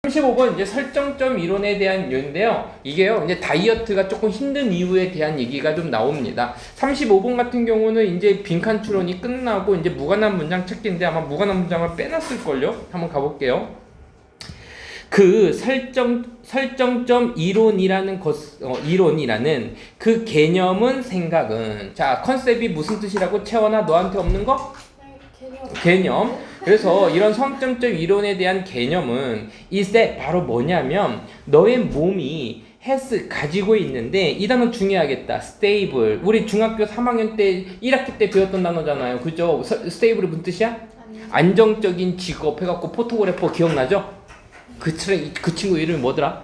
35번 이제 설정점 이론에 대한 이유인데요. 이게요, 이제 다이어트가 조금 힘든 이유에 대한 얘기가 좀 나옵니다. 35번 같은 경우는 이제 빈칸 추론이 끝나고 이제 무관한 문장 찾기인데 아마 무관한 문장을 빼놨을걸요? 한번 가볼게요. 그 설정점 이론이라는 이론이라는 그 개념은 생각은, 자, 컨셉이 무슨 뜻이라고? 채원아, 너한테 없는 거? 개념. 그래서 이런 성점점 이론에 대한 개념은 이제 바로 뭐냐면 너의 몸이 has 가지고 있는데, 이 단어 중요하겠다. stable. 우리 중학교 3학년 때 1학기 때 배웠던 단어잖아요. 그죠? stable이 무슨 뜻이야? 안정적인 직업 해갖고 포토그래퍼 기억나죠? 그 친구 이름이 뭐더라?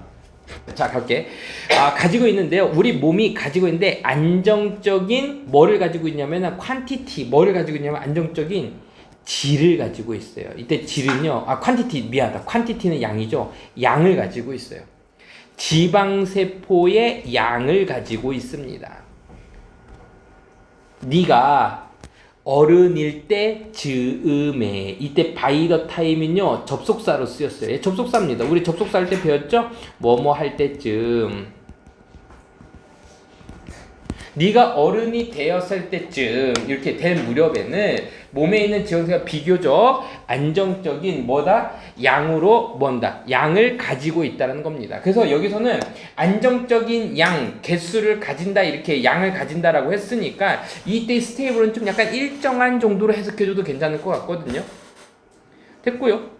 자, 갈게. 가지고 있는데요. 우리 몸이 가지고 있는데 안정적인 뭐를 가지고 있냐면 quantity. 뭐를 가지고 있냐면 안정적인 질을 가지고 있어요. 이때 질은요. quantity 미안하다. quantity는 양이죠. 양을 가지고 있어요. 지방세포의 양을 가지고 있습니다. 네가 어른일 때 즈음에, 이때 by the time은요 접속사로 쓰였어요. 접속사입니다. 우리 접속사 할 때 배웠죠? 뭐뭐 할 때쯤. 네가 어른이 되었을 때쯤 이렇게 된 무렵에는 몸에 있는 지방세가 비교적 안정적인 뭐다? 양으로 뭔다? 양을 가지고 있다는 겁니다. 그래서 여기서는 안정적인 양, 개수를 가진다, 이렇게 양을 가진다라고 했으니까 이때 스테이블은 좀 약간 일정한 정도로 해석해줘도 괜찮을 것 같거든요. 됐고요.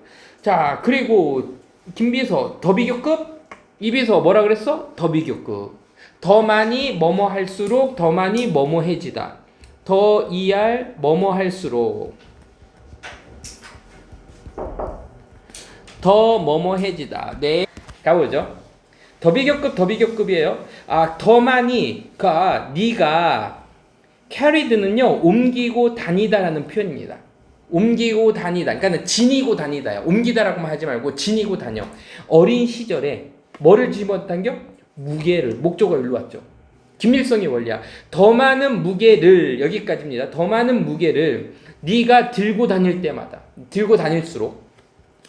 자, 그리고 김비서 더 비교급? 이비서 뭐라 그랬어? 더 비교급. 더 많이 뭐뭐 할수록 더 많이 뭐뭐해지다. 더 ER 뭐뭐 할수록 더 뭐뭐해지다. 네, 가보죠. 더 비교급이에요. 더 많이, 네가 carried는요 옮기고 다니다라는 표현입니다. 옮기고 다니다. 그러니까 지니고 다니다요. 옮기다라고만 하지 말고 지니고 다녀. 어린 시절에 뭐를 집어당겨? 무게를. 목적어가 일로 왔죠. 김일성의 원리야. 더 많은 무게를, 여기까지입니다. 더 많은 무게를 네가 들고 다닐 때마다, 들고 다닐수록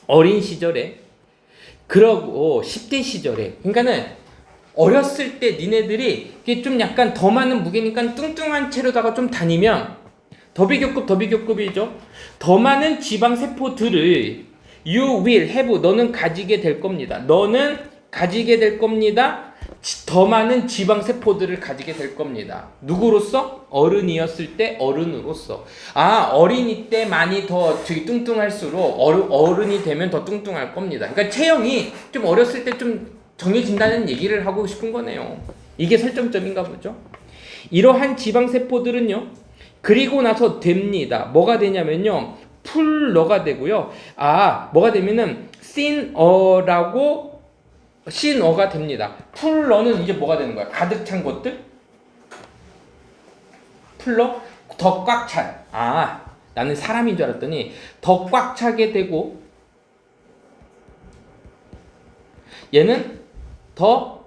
어린 시절에, 그러고 10대 시절에, 그러니까는 어렸을 때 니네들이 이게 좀 약간 더 많은 무게니까 뚱뚱한 채로다가 좀 다니면 더 비교급이죠. 더 많은 지방세포들을 you will have, 너는 가지게 될 겁니다. 너는 가지게 될 겁니다. 더 많은 지방세포들을 가지게 될 겁니다. 누구로서? 어른이었을 때 어른으로서. 어린이 때 많이 더 뚱뚱할수록 어른이 되면 더 뚱뚱할 겁니다. 그러니까 체형이 좀 어렸을 때 좀 정해진다는 얘기를 하고 싶은 거네요. 이게 설정점인가 보죠. 이러한 지방세포들은요, 그리고 나서 됩니다. 뭐가 되냐면요, 풀러가 되고요. 뭐가 되면은 sin어라고 신어가 됩니다. 풀러는 이제 뭐가 되는 거야? 가득 찬 것들? 풀러? 더 꽉 찬. 나는 사람인 줄 알았더니 더 꽉 차게 되고, 얘는 더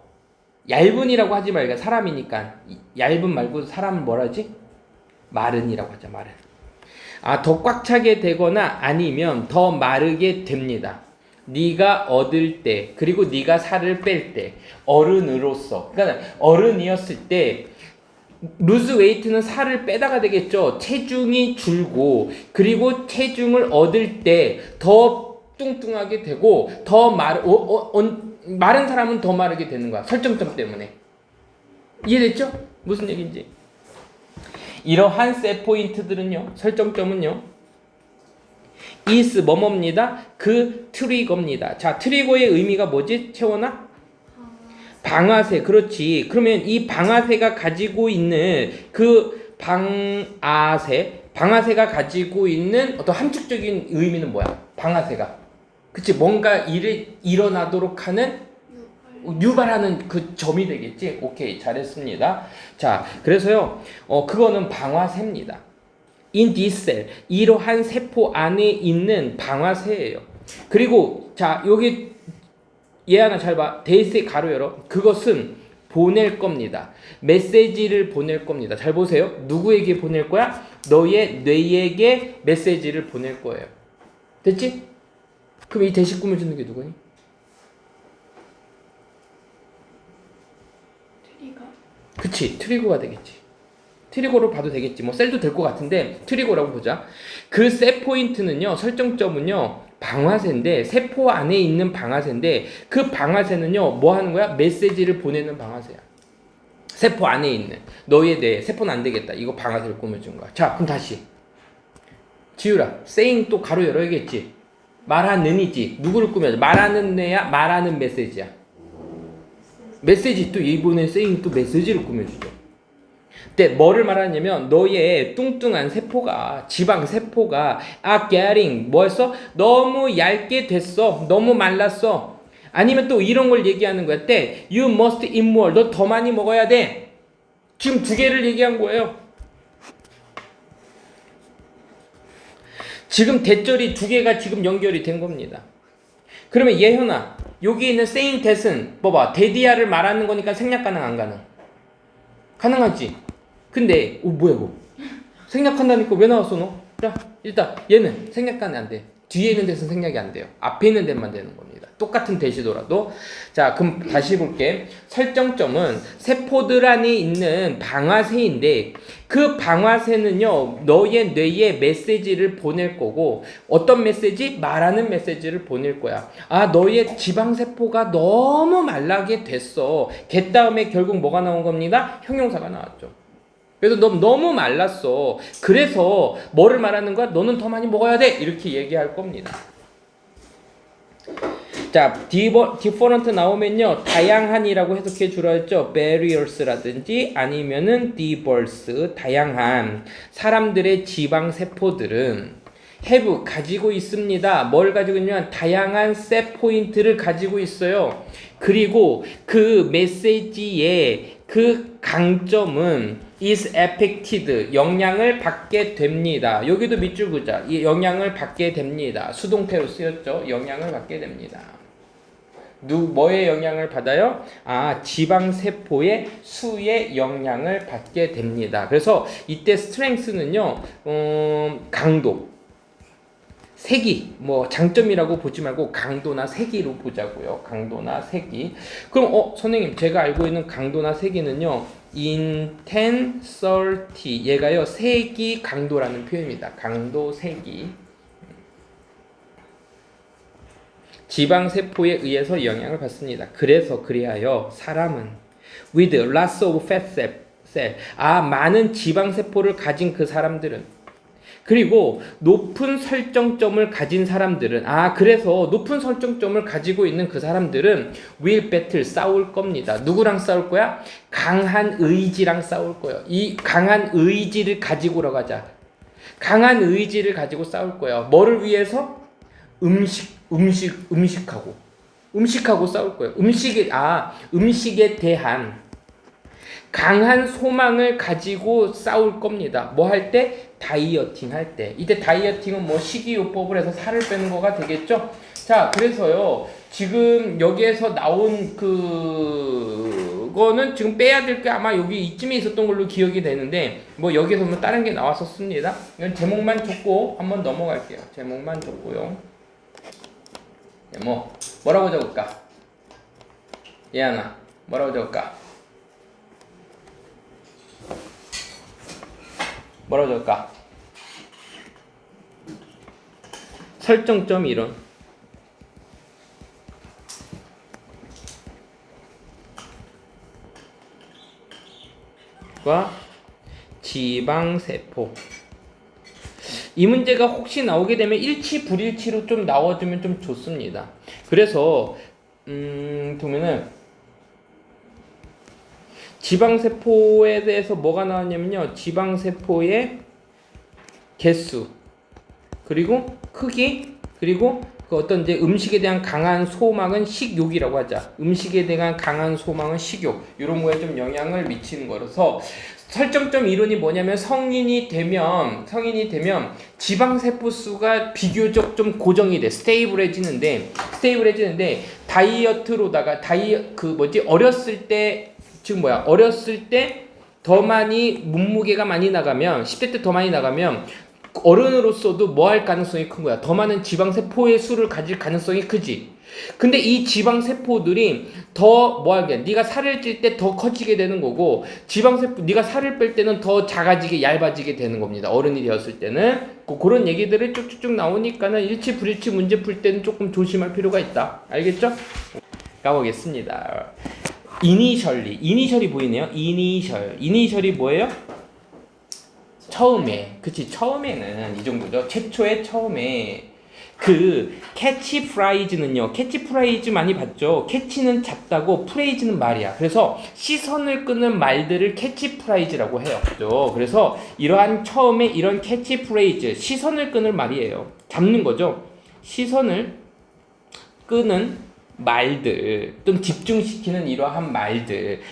얇은이라고 하지 말고, 사람이니까 얇은 말고 사람은 뭐라지? 마른이라고 하자. 마른. 더 꽉 차게 되거나 아니면 더 마르게 됩니다. 네가 얻을 때, 그리고 네가 살을 뺄 때, 어른으로서. 그러니까 어른이었을 때 lose weight는 살을 빼다가 되겠죠. 체중이 줄고, 그리고 체중을 얻을 때 더 뚱뚱하게 되고, 더 마른 사람은 더 마르게 되는 거야. 설정점 때문에. 이해됐죠? 무슨 얘기인지. 이러한 셋 포인트들은요, 설정점은요, is 뭐뭐입니다. 그 트리거입니다. 자, 트리거의 의미가 뭐지? 채원아? 방아쇠. 그렇지. 그러면 이 방아쇠가 가지고 있는 그 방아쇠가 가지고 있는 어떤 함축적인 의미는 뭐야? 방아쇠가. 그치? 뭔가 일을 일어나도록 하는, 유발하는 그 점이 되겠지? 오케이, 잘했습니다. 자, 그래서요, 그거는 방아쇠입니다. in this cell, 이러한 세포 안에 있는 방아쇠예요. 그리고 자, 여기 얘 하나 잘 봐. 대세 가로 열어. 그것은 보낼 겁니다. 메시지를 보낼 겁니다. 잘 보세요. 누구에게 보낼 거야? 너의 뇌에게 메시지를 보낼 거예요. 됐지? 그럼 이 대시 꾸며주는 게 누구니? 그치, 트리거가 되겠지. 트리거로 봐도 되겠지. 뭐 셀도 될 것 같은데 트리거라고 보자. 그 셋 포인트는요, 설정점은요, 방아쇠인데, 세포 안에 있는 방아쇠인데, 그 방아쇠는요, 뭐 하는 거야? 메시지를 보내는 방아쇠야. 세포 안에 있는 너에 대해. 세포는 안 되겠다, 이거 방아쇠를 꾸며준 거야. 자, 그럼 다시 지우라. saying 또 가로 열어야겠지. 말하는이지. 누구를 꾸며줘? 말하는 애야, 말하는 메시지야. 메시지. 또 이번에 saying 또 메시지를 꾸며주죠. 근데 뭐를 말하냐면, 너의 뚱뚱한 세포가, 지방 세포가 getting 뭐였어? 너무 얇게 됐어. 너무 말랐어. 아니면 또 이런 걸 얘기하는 거야. 때 you must eat more. 너 더 많이 먹어야 돼. 지금 두 개를 얘기한 거예요. 지금 대절이 두 개가 지금 연결이 된 겁니다. 그러면 예현아, 여기 있는 saying that은 봐봐, 데디아를 말하는 거니까 생략 가능 안 가능? 가능하지. 근데 뭐야 이거? 생략한다니까 왜 나왔어 너? 자, 일단 얘는 생략 가능 안 돼. 뒤에 있는 데서는 생략이 안 돼요. 앞에 있는 데만 되는 겁니다. 똑같은 대시더라도. 자, 그럼 다시 볼게. 설정점은 세포들 안에 있는 방아쇠인데, 그 방아쇠는요, 너의 뇌에 메시지를 보낼 거고, 어떤 메시지? 말하는 메시지를 보낼 거야. 아, 너의 지방세포가 너무 말라게 됐어. 그 다음에 결국 뭐가 나온 겁니다? 형용사가 나왔죠. 그래서 너 너무 말랐어. 그래서 뭐를 말하는 거야? 너는 더 많이 먹어야 돼. 이렇게 얘기할 겁니다. 자, different 나오면요, 다양한이라고 해석해 주라 했죠. barriers라든지 아니면은 diverse, 다양한 사람들의 지방 세포들은 have 가지고 있습니다. 뭘 가지고 있냐면 다양한 셋 포인트를 가지고 있어요. 그리고 그 메시지의 그 강점은 is affected, 영향을 받게 됩니다. 여기도 밑줄 그자, 영향을 받게 됩니다. 수동태로 쓰였죠. 영향을 받게 됩니다. 뭐의 영향을 받아요? 아, 지방세포의 수의 영향을 받게 됩니다. 그래서 이때 strength는요, 강도, 세기, 뭐 장점이라고 보지 말고 강도나 세기로 보자고요. 강도나 세기. 그럼 선생님, 제가 알고 있는 강도나 세기는요, intensity, 얘가요, 세기 강도라는 표현입니다. 강도, 세기. 지방세포에 의해서 영향을 받습니다. 그래하여 사람은 with lots of fat cell, 많은 지방세포를 가진 그 사람들은, 그리고 높은 설정점을 가진 사람들은, 그래서 높은 설정점을 가지고 있는 그 사람들은 will battle, 싸울 겁니다. 누구랑 싸울 거야? 강한 의지랑 싸울 거예요. 이 강한 의지를 가지고라고 하자. 강한 의지를 가지고 싸울 거예요. 뭐를 위해서? 음식하고 싸울 거예요. 음식에 대한 강한 소망을 가지고 싸울 겁니다. 뭐 할 때? 다이어팅 할 때. 이때 다이어팅은 뭐 식이요법을 해서 살을 빼는 거가 되겠죠? 자, 그래서요, 지금 여기에서 나온 그거는 지금 빼야 될 게 아마 여기 이쯤에 있었던 걸로 기억이 되는데, 뭐 여기에서 뭐 다른 게 나왔었습니다. 이건 제목만 줬고 한번 넘어갈게요. 제목만 줬고요. 뭐라고 적을까? 예안아, 뭐라고 적을까? 뭐라고 적을까? 설정점 이론. 과 지방세포. 이 문제가 혹시 나오게 되면 일치 불일치로 좀 나와주면 좀 좋습니다. 그래서 보면은 지방세포에 대해서 뭐가 나왔냐면요, 지방세포의 개수, 그리고 크기, 그리고 그 어떤 이제 음식에 대한 강한 소망은 식욕이라고 하자. 음식에 대한 강한 소망은 식욕. 이런 거에 좀 영향을 미치는 거라서, 설정점 이론이 뭐냐면 성인이 되면 지방세포 수가 비교적 좀 고정이 돼. 스테이블해지는데 다이어트로다가 어렸을 때 더 많이 몸무게가 많이 나가면, 10대 때 더 많이 나가면 어른으로서도 뭐 할 가능성이 큰 거야? 더 많은 지방세포의 수를 가질 가능성이 크지. 근데 이 지방 세포들이 더 뭐하게 네가 살을 찔 때 더 커지게 되는 거고 지방 세포 네가 살을 뺄 때는 더 작아지게 얇아지게 되는 겁니다. 어른이 되었을 때는 그런 얘기들이 쭉쭉쭉 나오니까는 일치 불일치 문제 풀 때는 조금 조심할 필요가 있다. 알겠죠? 가보겠습니다. 이니셜이 보이네요. 이니셜이 뭐예요? 처음에. 그치, 처음에는 이 정도죠. 최초의 처음에. 그 캐치프라이즈는요. 캐치프라이즈 많이 봤죠. 캐치는 잡다고 프레이즈는 말이야. 그래서 시선을 끄는 말들을 캐치프라이즈라고 해요. 그죠? 그래서 이러한 처음에 이런 캐치프레이즈, 시선을 끄는 말이에요. 잡는 거죠. 시선을 끄는 말들 또는 집중시키는 이러한 말들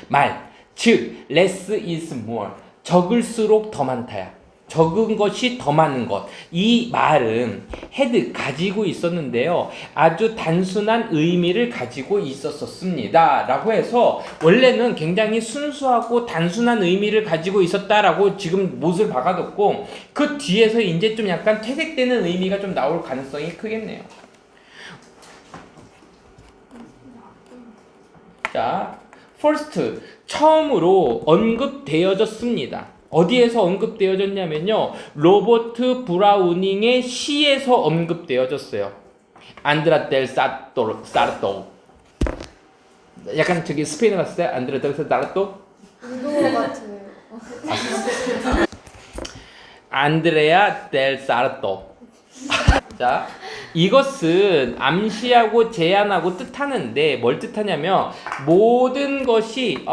즉 less is more 적을수록 더 많다야. 적은 것이 더 많은 것. 이 말은 had 가지고 있었는데요. 아주 단순한 의미를 가지고 있었습니다. 라고 해서 원래는 굉장히 순수하고 단순한 의미를 가지고 있었다라고 지금 못을 박아뒀고 그 뒤에서 이제 좀 약간 퇴색되는 의미가 좀 나올 가능성이 크겠네요. 자, first 처음으로 언급되어졌습니다. 어디에서 언급되어졌냐면요. 로버트 브라우닝의 시에서 언급되어졌어요. 안드라 델 사르토. 약간 저기 스페인어 갔을 때 안드라 델 사르토? 운동어 같아요. 안드레아 델 사르토. 자, 이것은 암시하고 제안하고 뜻하는데 뭘 뜻하냐면 모든 것이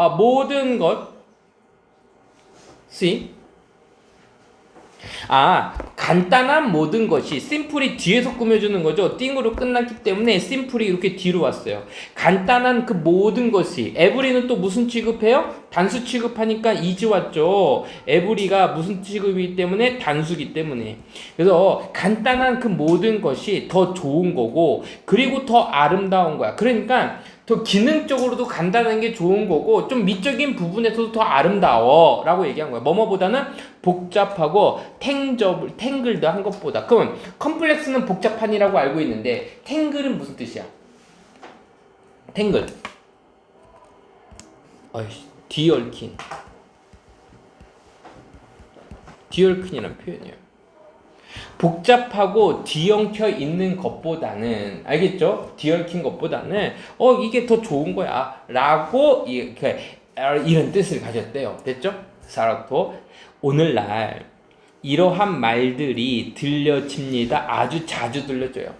간단한 모든 것이 심플이 뒤에서 꾸며주는 거죠. 띵으로 끝났기 때문에 심플이 이렇게 뒤로 왔어요. 간단한 그 모든 것이 에브리는 또 무슨 취급해요? 단수 취급하니까 이즈 왔죠. 에브리가 무슨 취급이기 때문에 단수기 때문에. 그래서 간단한 그 모든 것이 더 좋은 거고 그리고 더 아름다운 거야. 그러니까 더 기능적으로도 간단한 게 좋은 거고 좀 미적인 부분에서도 더 아름다워 라고 얘기한 거야. 뭐뭐보다는 복잡하고 탱글드한 것보다. 그럼 컴플렉스는 복잡한이라고 알고 있는데 탱글은 무슨 뜻이야? 탱글 뒤얽힌이라는 표현이에요. 복잡하고 뒤엉켜 있는 것보다는 알겠죠? 뒤엉킨 것보다는 이게 더 좋은 거야 라고 이런 뜻을 가졌대요. 됐죠? 사라토 오늘날 이러한 말들이 들려집니다. 아주 자주 들려져요.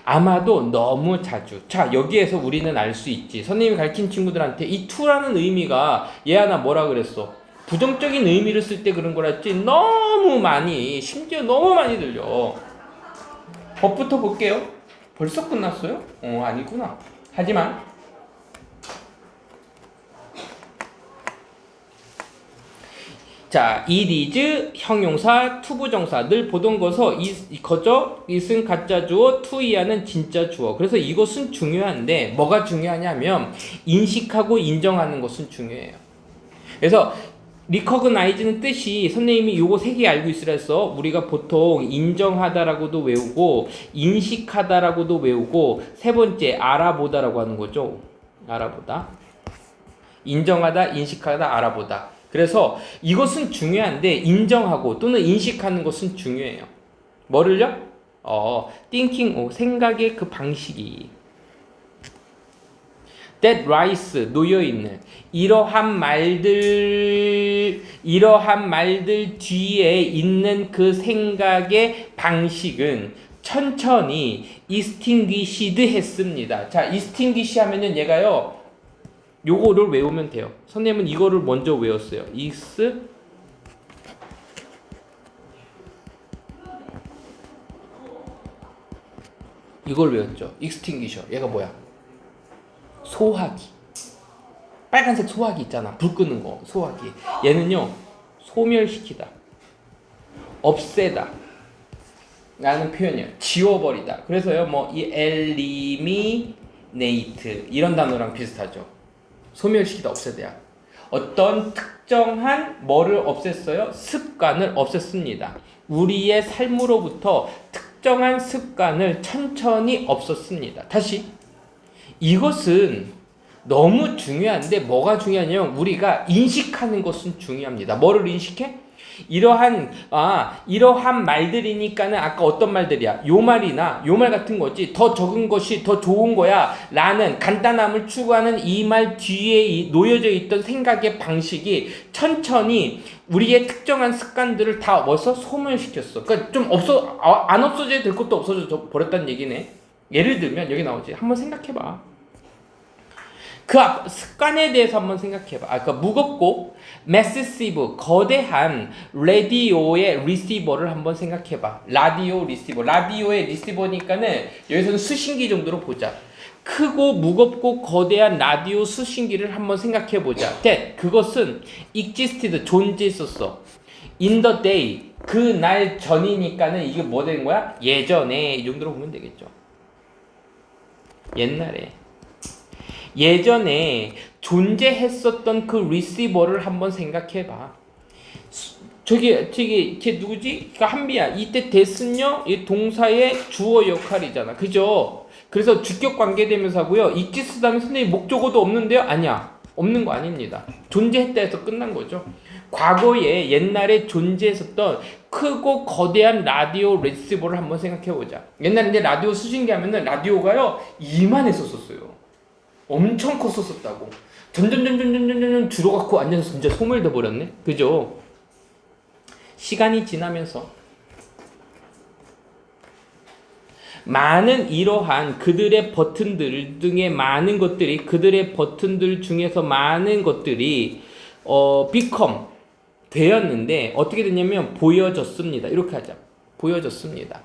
아마도 너무 자주. 자, 여기에서 우리는 알 수 있지. 선생님이 가르친 친구들한테 이 to라는 의미가 얘하나 뭐라 그랬어? 부정적인 의미를 쓸 때 그런 거랬지. 너무 많이, 심지어 너무 많이 들려. 법부터 볼게요. 벌써 끝났어요? 아니구나. 하지만 자, it is 형용사, 투부정사 늘 보던 거서 거저, it은 가짜 주어, to이하는 진짜 주어. 그래서 이것은 중요한데 뭐가 중요하냐면 인식하고 인정하는 것은 중요해요. 그래서 recognize는 뜻이 선생님이 요거 3개 알고 있으라 해서 우리가 보통 인정하다라고도 외우고 인식하다라고도 외우고 세 번째 알아보다라고 하는 거죠. 알아보다. 인정하다, 인식하다, 알아보다. 그래서 이것은 중요한데 인정하고 또는 인식하는 것은 중요해요. 뭐를요? thinking, 생각의 그 방식이. that lies, 놓여있는 이러한 말들 뒤에 있는 그 생각의 방식은 천천히 extinguished 했습니다. 자, extinguish 하면은 얘가요 요거를 외우면 돼요. 선생님은 이거를 먼저 외웠어요. 이걸 외웠죠. extinguisher. 얘가 뭐야? 소화기. 빨간색 소화기 있잖아. 불 끄는 거. 소화기. 얘는요. 소멸시키다. 없애다. 라는 표현이에요. 지워버리다. 그래서요. 이 eliminate 이런 단어랑 비슷하죠. 소멸시키다, 없애다. 어떤 특정한 뭐를 없앴어요? 습관을 없앴습니다. 우리의 삶으로부터 특정한 습관을 천천히 없앴습니다. 다시 이것은 너무 중요한데 뭐가 중요하냐면 우리가 인식하는 것은 중요합니다. 뭐를 인식해? 이러한 말들이니까는 아까 어떤 말들이야? 요 말이나 요 말 같은 거지. 더 적은 것이 더 좋은 거야. 라는 간단함을 추구하는 이 말 뒤에 놓여져 있던 생각의 방식이 천천히 우리의 특정한 습관들을 다 소멸시켰어. 그러니까 좀 안 없어져야 될 것도 없어져 버렸다는 얘기네. 예를 들면 여기 나오지. 한번 생각해봐. 그 습관에 대해서 한번 생각해봐. 그러니까 무겁고 매시시브 거대한 라디오의 리시버를 한번 생각해봐. 라디오 리시버. 라디오의 리시버니까는 여기서는 수신기 정도로 보자. 크고 무겁고 거대한 라디오 수신기를 한번 생각해보자. 그것은 existed 존재했었어. in the day 그 날 전이니까는 이게 뭐 되는 거야? 예전에 이 정도로 보면 되겠죠. 예전에 존재했었던 그 리시버를 한번 생각해봐. 걔 누구지? 그러니까 한비야. 이때 됐은요, 이 동사의 주어 역할이잖아. 그죠? 그래서 주격 관계대명사고요. 있지스 다음에 선생님 목적어도 없는데요? 아니야. 없는 거 아닙니다. 존재했다 해서 끝난 거죠. 과거에 옛날에 존재했었던 크고 거대한 라디오 리시버를 한번 생각해보자. 옛날에 이제 라디오 수신기 하면은 라디오가요, 이만했었어요. 엄청 컸었다고. 점점 줄어갖고 완전 진짜 소멸돼 버렸네. 그죠? 시간이 지나면서 많은 이러한 그들의 버튼들 등의 많은 것들이 그들의 버튼들 중에서 많은 것들이 become 되었는데 어떻게 됐냐면 보여졌습니다. 이렇게 하자. 보여졌습니다.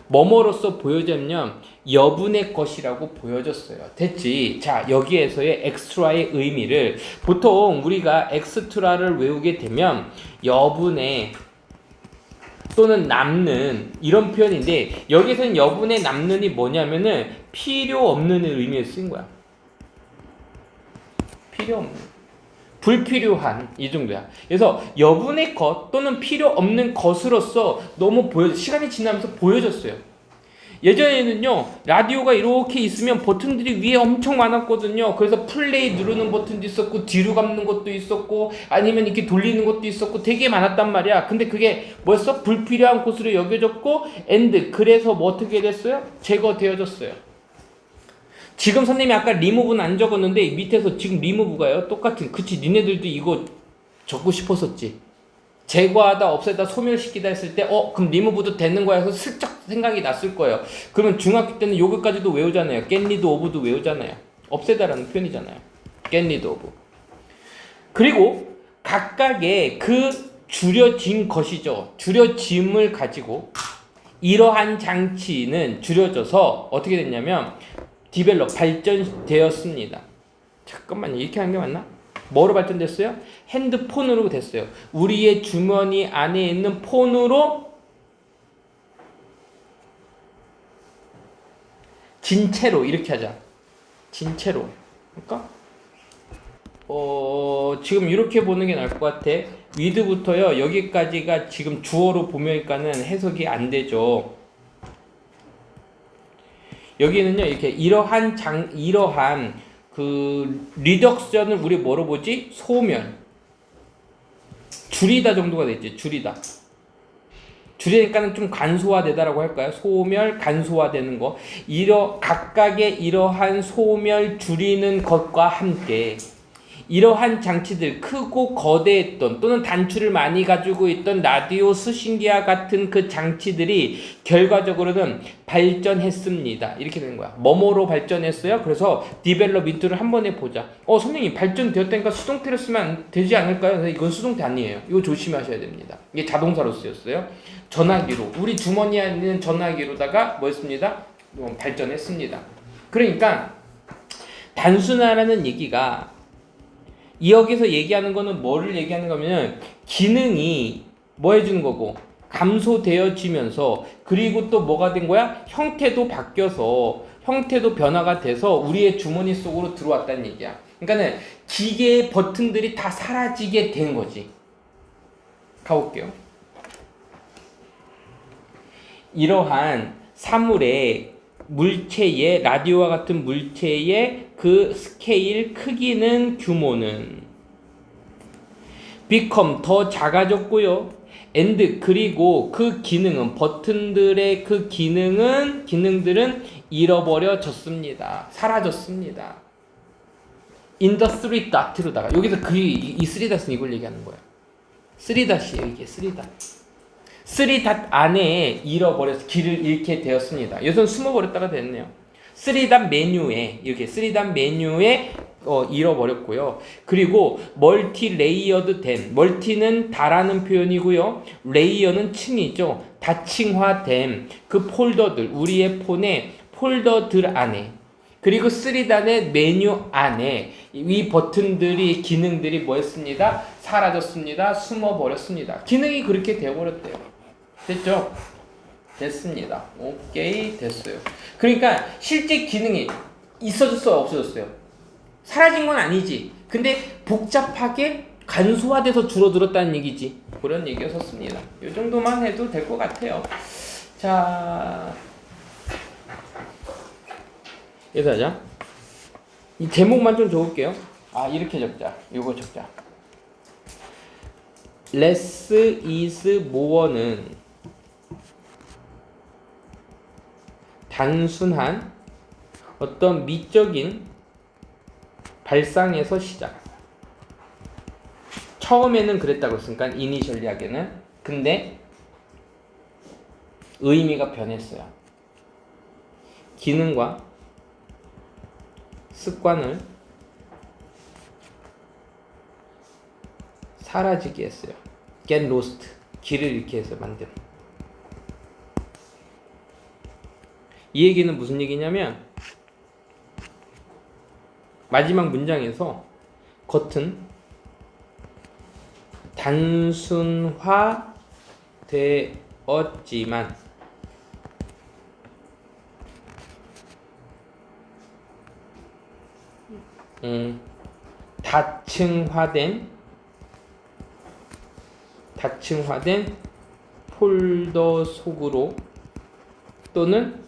뭐뭐로써 보여졌냐면 여분의 것이라고 보여졌어요. 됐지? 자, 여기에서의 엑스트라의 의미를 보통 우리가 엑스트라를 외우게 되면 여분의 또는 남는 이런 표현인데 여기서는 여분의 남는이 뭐냐면은 필요 없는 의미에 쓰인 거야. 필요 없는. 불필요한 이 정도야. 그래서 여분의 것 또는 필요 없는 것으로서 너무 시간이 지나면서 보여졌어요. 예전에는요 라디오가 이렇게 있으면 버튼들이 위에 엄청 많았거든요. 그래서 플레이 누르는 버튼도 있었고 뒤로 감는 것도 있었고 아니면 이렇게 돌리는 것도 있었고 되게 많았단 말이야. 근데 그게 뭐였어? 불필요한 곳으로 여겨졌고 엔드 그래서 뭐 어떻게 됐어요? 제거되어졌어요. 지금 선생님이 아까 리무브는 안 적었는데 밑에서 지금 리무브가요 똑같은. 그치 니네들도 이거 적고 싶었었지. 제거하다 없애다 소멸시키다 했을 때 그럼 리무브도 되는 거야 해서 슬쩍 생각이 났을 거예요. 그러면 중학교 때는 요거까지도 외우잖아요. get rid of도 외우잖아요. 없애다라는 표현이잖아요. get rid of. 그리고 각각의 그 줄여진 것이죠. 줄여짐을 가지고 이러한 장치는 줄여져서 어떻게 됐냐면 디벨롭 발전되었습니다. 잠깐만요. 이렇게 하는 게 맞나? 뭐로 발전됐어요? 핸드폰으로 됐어요. 우리의 주머니 안에 있는 폰으로 진채로 이렇게 하자. 진채로. 그러니까 지금 이렇게 보는 게 나을 것 같아. with부터요. 여기까지가 지금 주어로 보면니까는 해석이 안 되죠. 여기는요. 이렇게 이러한 그 리덕션을 우리 뭐로 보지? 소멸. 줄이다 정도가 되지. 줄이니까는 좀 간소화되다라고 할까요? 소멸, 간소화되는 거. 각각의 이러한 소멸, 줄이는 것과 함께 이러한 장치들, 크고 거대했던 또는 단추를 많이 가지고 있던 라디오 수신기와 같은 그 장치들이 결과적으로는 발전했습니다. 이렇게 되는 거야. 뭐뭐로 발전했어요? 그래서 디벨롭 인투를 한번 해보자. 선생님 발전되었다니까 수동태로 쓰면 되지 않을까요? 이건 수동태 아니에요. 이거 조심하셔야 됩니다. 이게 자동사로 쓰였어요. 전화기로. 우리 주머니에 있는 전화기로다가 뭐였습니다? 발전했습니다. 그러니까 단순하라는 얘기가 여기서 얘기하는 거는 뭐를 얘기하는 거냐면 기능이 뭐 해주는 거고 감소되어지면서 그리고 또 뭐가 된 거야? 형태도 바뀌어서 형태도 변화가 돼서 우리의 주머니 속으로 들어왔다는 얘기야. 그러니까는 기계의 버튼들이 다 사라지게 된 거지. 가볼게요. 이러한 사물의 물체의 라디오와 같은 물체의 그 스케일 크기는 규모는 become 더 작아졌고요. and 그리고 그 기능은 버튼들의 그 기능들은 잃어버려졌습니다. 사라졌습니다. in the 3dot로다가 여기서 이 3dot은 이걸 얘기하는 거예요. 3dot이에요. 이게 3dot. 3dot 안에 잃어버려서 길을 잃게 되었습니다. 여기서는 숨어버렸다가 됐네요. 3dot 메뉴에 이렇게 3dot 메뉴에 잃어버렸고요. 그리고 멀티 레이어드 된 멀티는 다라는 표현이고요. 레이어는 층이죠. 다층화된 그 폴더들 우리의 폰의 폴더들 안에 그리고 3단의 메뉴 안에 이 버튼들이 기능들이 뭐였습니다? 사라졌습니다. 숨어버렸습니다. 기능이 그렇게 되어버렸대요. 됐죠? 됐습니다. 오케이 됐어요. 그러니까 실제 기능이 있어졌어요? 없어졌어요? 사라진 건 아니지. 근데 복잡하게 간소화돼서 줄어들었다는 얘기지. 그런 얘기였었습니다. 이 정도만 해도 될 것 같아요. 자, 여기서 하자. 이 제목만 좀 적을게요. 이렇게 적자. 이거 적자. less is more는 단순한 어떤 미적인 발상에서 시작. 처음에는 그랬다고 했으니까 이니셜리하게는. 근데 의미가 변했어요. 기능과 습관을 사라지게 했어요. get lost. 길을 잃게 해서 만든. 이 얘기는 무슨 얘기냐면 마지막 문장에서 겉은 단순화되었지만 다층화된 폴더 속으로 또는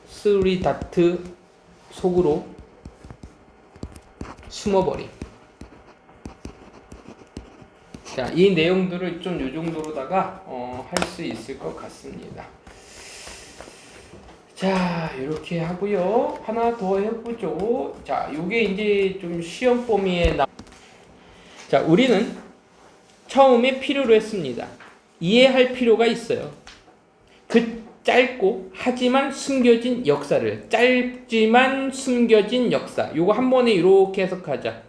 3다트 속으로 숨어버림. 자, 이 내용들을 좀 요 정도로다가 할 수 있을 것 같습니다. 자, 이렇게 하고요. 하나 더 해보죠. 자, 요게 이제 좀 시험 범위에 자, 우리는 처음에 필요로 했습니다. 이해할 필요가 있어요. 그 짧고 하지만 숨겨진 역사를. 짧지만 숨겨진 역사. 요거 한 번에 이렇게 해석하자.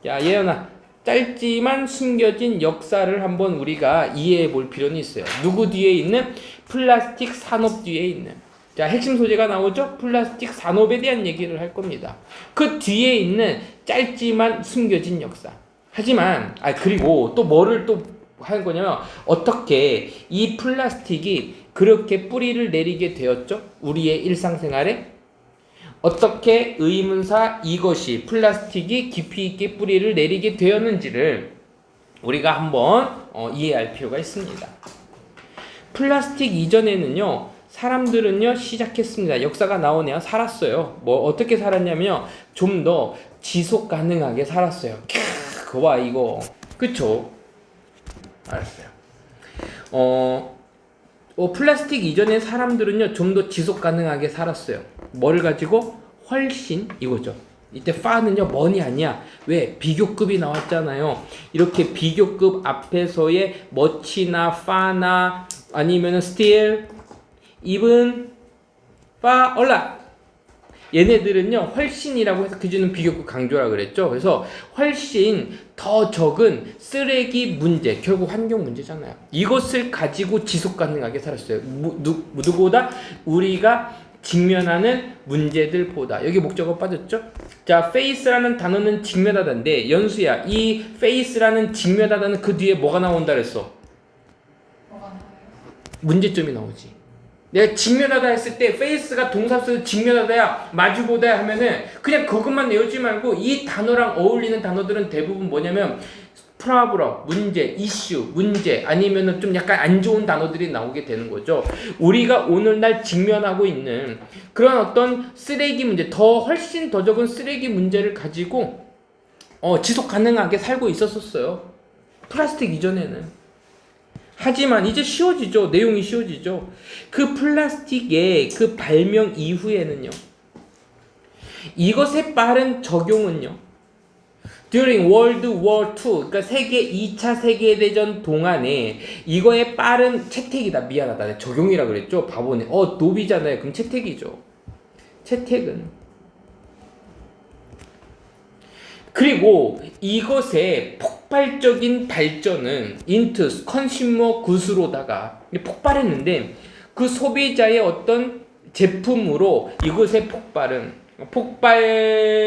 야, 예연아. 짧지만 숨겨진 역사를 한번 우리가 이해해 볼 필요는 있어요. 누구 뒤에 있는? 플라스틱 산업 뒤에 있는. 자, 핵심 소재가 나오죠? 플라스틱 산업에 대한 얘기를 할 겁니다. 그 뒤에 있는 짧지만 숨겨진 역사. 하지만, 그리고 또 뭐를 또 하는 거냐면, 어떻게 이 플라스틱이 그렇게 뿌리를 내리게 되었죠? 우리의 일상생활에? 어떻게 의문사 이것이 플라스틱이 깊이 있게 뿌리를 내리게 되었는지를 우리가 한번 이해할 필요가 있습니다. 플라스틱 이전에는요, 사람들은요 시작했습니다. 역사가 나오네요. 살았어요. 뭐 어떻게 살았냐면요, 좀 더 지속 가능하게 살았어요. 그거 봐 이거, 그쵸? 알았어요. 플라스틱 이전의 사람들은요 좀 더 지속 가능하게 살았어요. 뭐를 가지고? 훨씬 이거죠. 이때 파는요 뭐니 아니야. 왜? 비교급이 나왔잖아요. 이렇게 비교급 앞에서의 머치나 파나 아니면은 스틸, even, 파, 얼라. 얘네들은요 훨씬이라고 해서 그주는 비교급 강조라 그랬죠. 그래서 훨씬 더 적은 쓰레기 문제, 결국 환경 문제잖아요. 이것을 가지고 지속 가능하게 살았어요. 누구보다? 우리가 직면하는 문제들보다. 여기 목적어 빠졌죠? 자, face라는 단어는 직면하다인데, 연수야, 이 face라는 직면하다는 그 뒤에 뭐가 나온다 그랬어? 뭐가 나와요? 문제점이 나오지. 내가 직면하다 했을 때 face가 동사에서 직면하다야 마주보다야 하면은 그냥 그것만 내오지 말고 이 단어랑 어울리는 단어들은 대부분 뭐냐면 프라블럼, 문제, 이슈, 문제 아니면은 좀 약간 안 좋은 단어들이 나오게 되는 거죠. 우리가 오늘날 직면하고 있는 그런 어떤 쓰레기 문제, 훨씬 더 적은 쓰레기 문제를 가지고 지속 가능하게 살고 있었어요. 플라스틱 이전에는. 하지만 이제 쉬워지죠. 내용이 쉬워지죠. 그 플라스틱의 그 발명 이후에는요. 이것의 빠른 적용은요. During World War II, 그러니까 2차 세계대전 동안에 이거의 빠른 채택이다. 미안하다. 적용이라 그랬죠. 바보네. 노비잖아요. 그럼 채택이죠. 채택은. 그리고 이것의 폭발적인 발전은 into 컨슈머 굿으로다가 폭발했는데 그 소비자의 어떤 제품으로 이것의 빠른 폭발은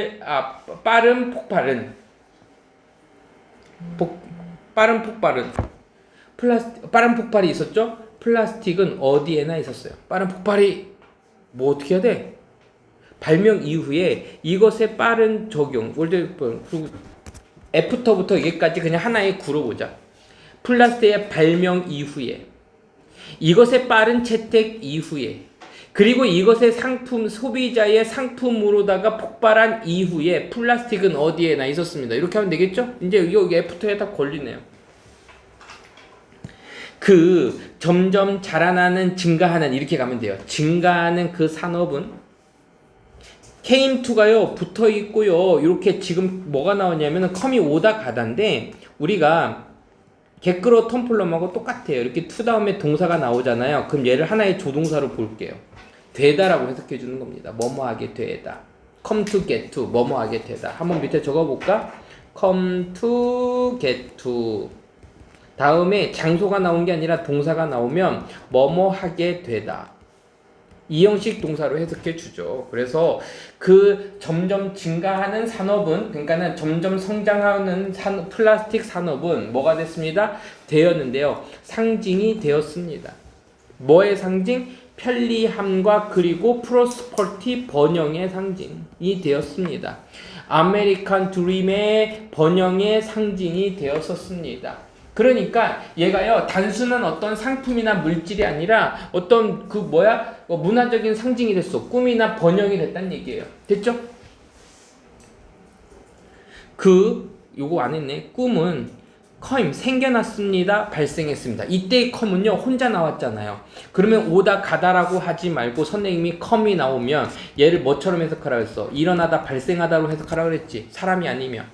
빠른 폭발이 있었죠? 플라스틱은 어디에나 있었어요. 빠른 폭발이 어떻게 해야 돼? 발명 이후에 이것의 빠른 적용, 그리고 애프터부터 여기까지 그냥 하나의 구로 보자. 플라스틱의 발명 이후에, 이것의 빠른 채택 이후에, 그리고 이것의 소비자의 상품으로다가 폭발한 이후에 플라스틱은 어디에나 있었습니다. 이렇게 하면 되겠죠? 이제 여기 애프터에 다 걸리네요. 점점 자라나는, 증가하는, 이렇게 가면 돼요. 증가하는 그 산업은 came to가요 붙어 있고요. 이렇게 지금 뭐가 나오냐면은 컴이 오다 가다인데 우리가 개끄러 텀플럼하고 똑같아요. 이렇게 to 다음에 동사가 나오잖아요. 그럼 얘를 하나의 조동사로 볼게요. 되다라고 해석해 주는 겁니다. 뭐뭐하게 되다. come to get to 뭐뭐하게 되다. 한번 밑에 적어볼까? come to get to 다음에 장소가 나온 게 아니라 동사가 나오면 뭐뭐하게 되다. 이 형식 동사로 해석해 주죠. 그래서 그 점점 증가하는 산업은, 그러니까는 점점 성장하는 플라스틱 산업은 뭐가 됐습니다? 되었는데요. 상징이 되었습니다. 뭐의 상징? 편리함과 그리고 프로스퍼티 번영의 상징이 되었습니다. 아메리칸 드림의 번영의 상징이 되었었습니다. 그러니까 얘가요 단순한 어떤 상품이나 물질이 아니라 어떤 문화적인 상징이 됐어. 꿈이나 번영이 됐다는 얘기예요. 됐죠? 요거 안 했네. 꿈은 come 생겨났습니다. 발생했습니다. 이때의 come은요 혼자 나왔잖아요. 그러면 오다 가다라고 하지 말고 선생님이 come이 나오면 얘를 뭐처럼 해석하라고 했어? 일어나다 발생하다로 해석하라고 그랬지. 사람이 아니면.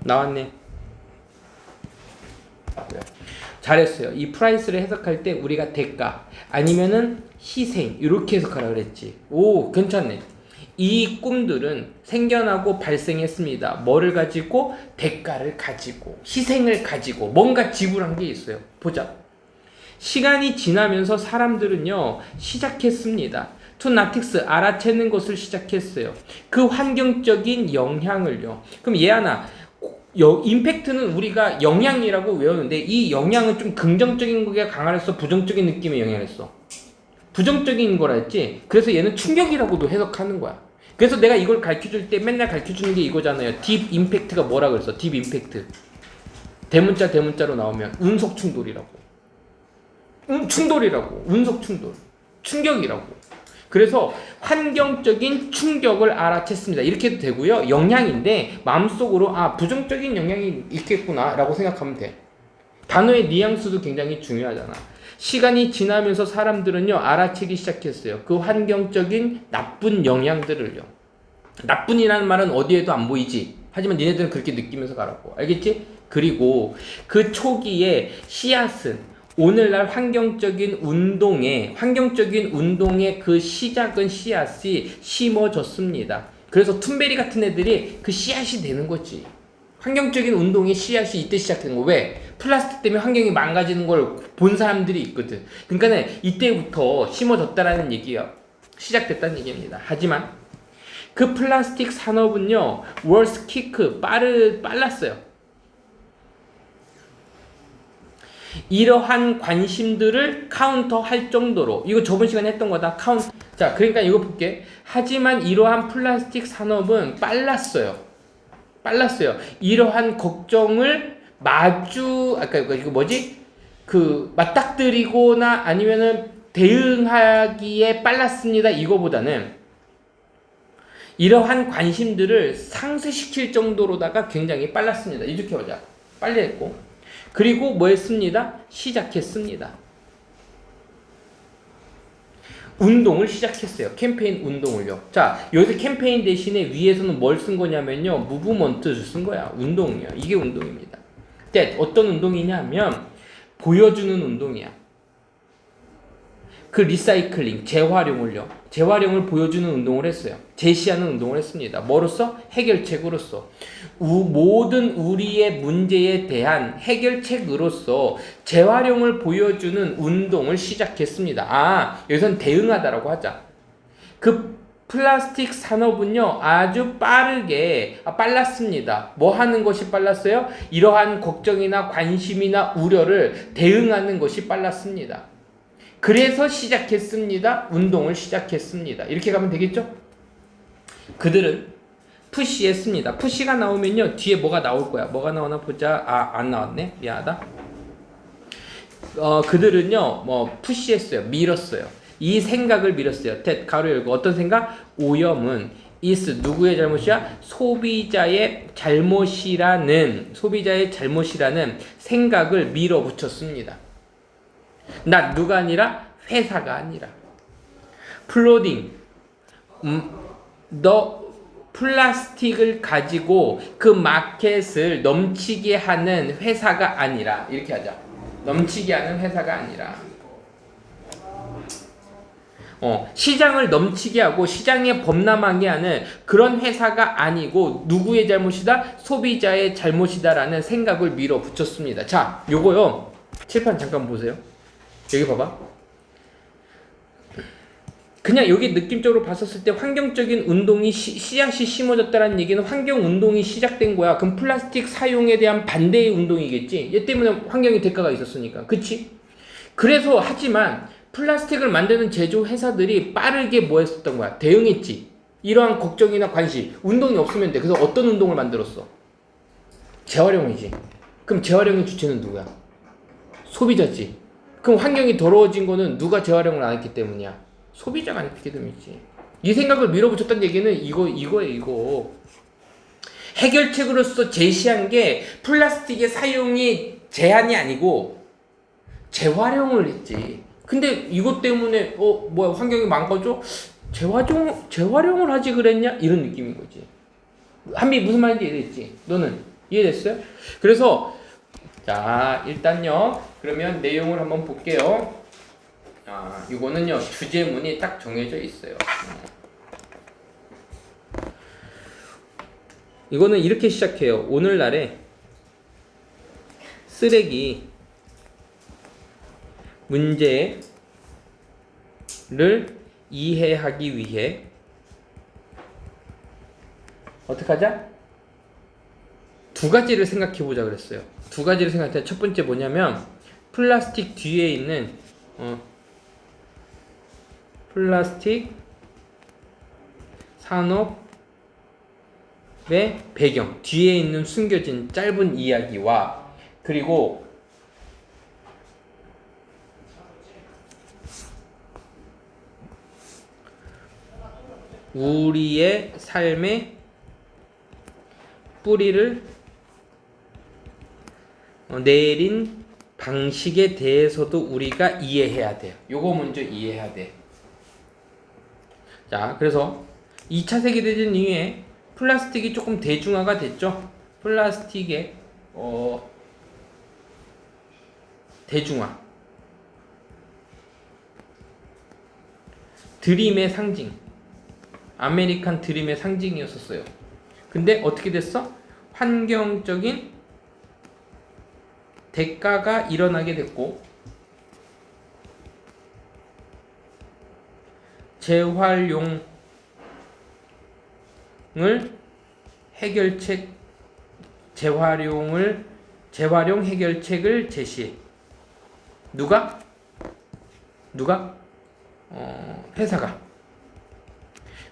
나왔네. 잘했어요. 이 프라이스를 해석할 때 우리가 대가 아니면은 희생 이렇게 해석하라고 그랬지. 오 괜찮네. 이 꿈들은 생겨나고 발생했습니다. 뭐를 가지고? 대가를 가지고 희생을 가지고 뭔가 지불한 게 있어요. 보자. 시간이 지나면서 사람들은요 시작했습니다. 투나틱스 알아채는 것을 시작했어요. 그 환경적인 영향을요. 그럼 얘 하나 임팩트는 우리가 영향이라고 외우는데 이 영향은 좀 긍정적인 거에 강화해서 부정적인 느낌의 영향을 했어. 부정적인 거라 했지. 그래서 얘는 충격이라고도 해석하는 거야. 그래서 내가 이걸 가르쳐줄 때 맨날 가르쳐주는 게 이거잖아요. 딥 임팩트가 뭐라 그랬어? 딥 임팩트. 대문자로 나오면 운석 충돌이라고. 충돌이라고. 운석 충돌. 충격이라고. 그래서 환경적인 충격을 알아챘습니다. 이렇게 해도 되고요. 영향인데 마음속으로 부정적인 영향이 있겠구나 라고 생각하면 돼. 단어의 뉘앙스도 굉장히 중요하잖아. 시간이 지나면서 사람들은요 알아채기 시작했어요. 그 환경적인 나쁜 영향들을요. 나쁜이라는 말은 어디에도 안 보이지. 하지만 니네들은 그렇게 느끼면서 가라고. 알겠지? 그리고 그 초기에 씨앗은 오늘날 환경적인 운동의 그 시작은 씨앗이 심어졌습니다. 그래서 툰베리 같은 애들이 그 씨앗이 되는 거지. 환경적인 운동의 씨앗이 이때 시작된 거. 왜? 플라스틱 때문에 환경이 망가지는 걸 본 사람들이 있거든. 그러니까 이때부터 심어졌다라는 얘기야. 시작됐다는 얘기입니다. 하지만 그 플라스틱 산업은요 월스 키크 빨랐어요. 이러한 관심들을 카운터할 정도로, 이거 저번 시간에 했던 거다. 자, 그러니까 이거 볼게. 하지만 이러한 플라스틱 산업은 빨랐어요. 빨랐어요. 이러한 걱정을 아까 이거 뭐지? 맞닥뜨리거나 아니면은 대응하기에 빨랐습니다. 이거보다는 이러한 관심들을 상쇄시킬 정도로다가 굉장히 빨랐습니다. 이렇게 보자. 빨리 했고. 그리고 뭐 했습니다? 시작했습니다. 운동을 시작했어요. 캠페인 운동을요. 자, 여기서 캠페인 대신에 위에서는 뭘 쓴 거냐면요. 무브먼트를 쓴 거야. 운동이야. 이게 운동입니다. 근데 어떤 운동이냐면 보여주는 운동이야. 리사이클링, 재활용을 보여주는 운동을 했어요. 제시하는 운동을 했습니다. 뭐로써? 해결책으로서. 모든 우리의 문제에 대한 해결책으로서 재활용을 보여주는 운동을 시작했습니다. 여기선 대응하다라고 하자. 플라스틱 산업은요, 아주 빨랐습니다. 뭐 하는 것이 빨랐어요? 이러한 걱정이나 관심이나 우려를 대응하는 것이 빨랐습니다. 그래서 시작했습니다. 운동을 시작했습니다. 이렇게 가면 되겠죠? 그들은 푸시했습니다. 푸시가 나오면요, 뒤에 뭐가 나올 거야. 뭐가 나오나 보자. 안 나왔네. 미안하다. 그들은요, 푸시했어요. 밀었어요. 이 생각을 밀었어요. 가로 열고. 어떤 생각? 오염은 누구의 잘못이야? 소비자의 잘못이라는 생각을 밀어붙였습니다. 누가 아니라 회사가 아니라 플라스틱을 가지고 그 마켓을 넘치게 하는 회사가 아니라 이렇게 하자. 넘치게 하는 회사가 아니라 시장을 넘치게 하고 시장에 범람하게 하는 그런 회사가 아니고 누구의 잘못이다? 소비자의 잘못이다라는 생각을 밀어붙였습니다. 자, 요거요. 칠판 잠깐 보세요. 여기 봐봐. 그냥 여기 느낌적으로 봤었을 때 환경적인 운동이 씨앗이 심어졌다는 얘기는 환경 운동이 시작된 거야. 그럼 플라스틱 사용에 대한 반대의 운동이겠지. 얘 때문에 환경에 대가가 있었으니까. 그치? 그래서 하지만 플라스틱을 만드는 제조 회사들이 빠르게 뭐 했었던 거야? 대응했지. 이러한 걱정이나 관심. 운동이 없으면 돼. 그래서 어떤 운동을 만들었어? 재활용이지. 그럼 재활용의 주체는 누구야? 소비자지. 그럼 환경이 더러워진 거는 누가 재활용을 안 했기 때문이야? 소비자가 안 했기 때문이지. 이 생각을 밀어붙였다는 얘기는 이거. 해결책으로서 제시한 게 플라스틱의 사용이 제한이 아니고 재활용을 했지. 근데 이것 때문에 환경이 망가져? 재활용을 하지 그랬냐? 이런 느낌인 거지. 한미 무슨 말인지 이해됐지? 너는 이해됐어요? 그래서 자, 일단요. 그러면 내용을 한번 볼게요. 이거는요. 주제문이 딱 정해져 있어요. 이거는 이렇게 시작해요. 오늘날에 쓰레기 문제를 이해하기 위해 어떻게 하자? 두 가지를 생각해 보자 그랬어요. 두 가지를 생각해. 첫 번째 뭐냐면 플라스틱 뒤에 있는 플라스틱 산업의 배경, 뒤에 있는 숨겨진 짧은 이야기와 그리고 우리의 삶의 뿌리를 내린 방식에 대해서도 우리가 이해해야 돼요. 요거 먼저 이해해야 돼. 자, 그래서 2차 세계대전 이후에 플라스틱이 조금 대중화가 됐죠. 플라스틱의 대중화. 드림의 상징. 아메리칸 드림의 상징이었었어요. 근데 어떻게 됐어? 환경적인 대가가 일어나게 됐고 재활용 해결책을 제시해. 누가? 회사가.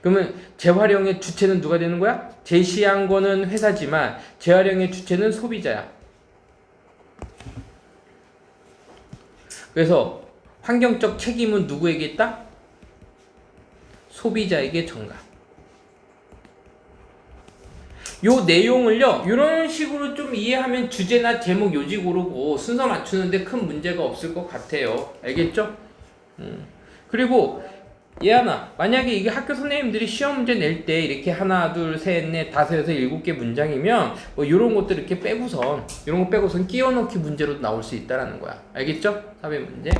그러면 재활용의 주체는 누가 되는 거야? 제시한 거는 회사지만 재활용의 주체는 소비자야. 그래서 환경적 책임은 누구에게 있다? 소비자에게 전가. 요 내용을요, 이런 식으로 좀 이해하면 주제나 제목 요지 고르고 순서 맞추는데 큰 문제가 없을 것 같아요. 알겠죠? 그리고 예하나, 만약에 이게 학교 선생님들이 시험 문제 낼 때 이렇게 하나, 둘, 셋, 넷, 다섯에서 7개 문장이면 뭐 이런 것들 이렇게 빼고선, 이런 거 빼고선 끼워 넣기 문제로 나올 수 있다라는 거야. 알겠죠? 4배 문제.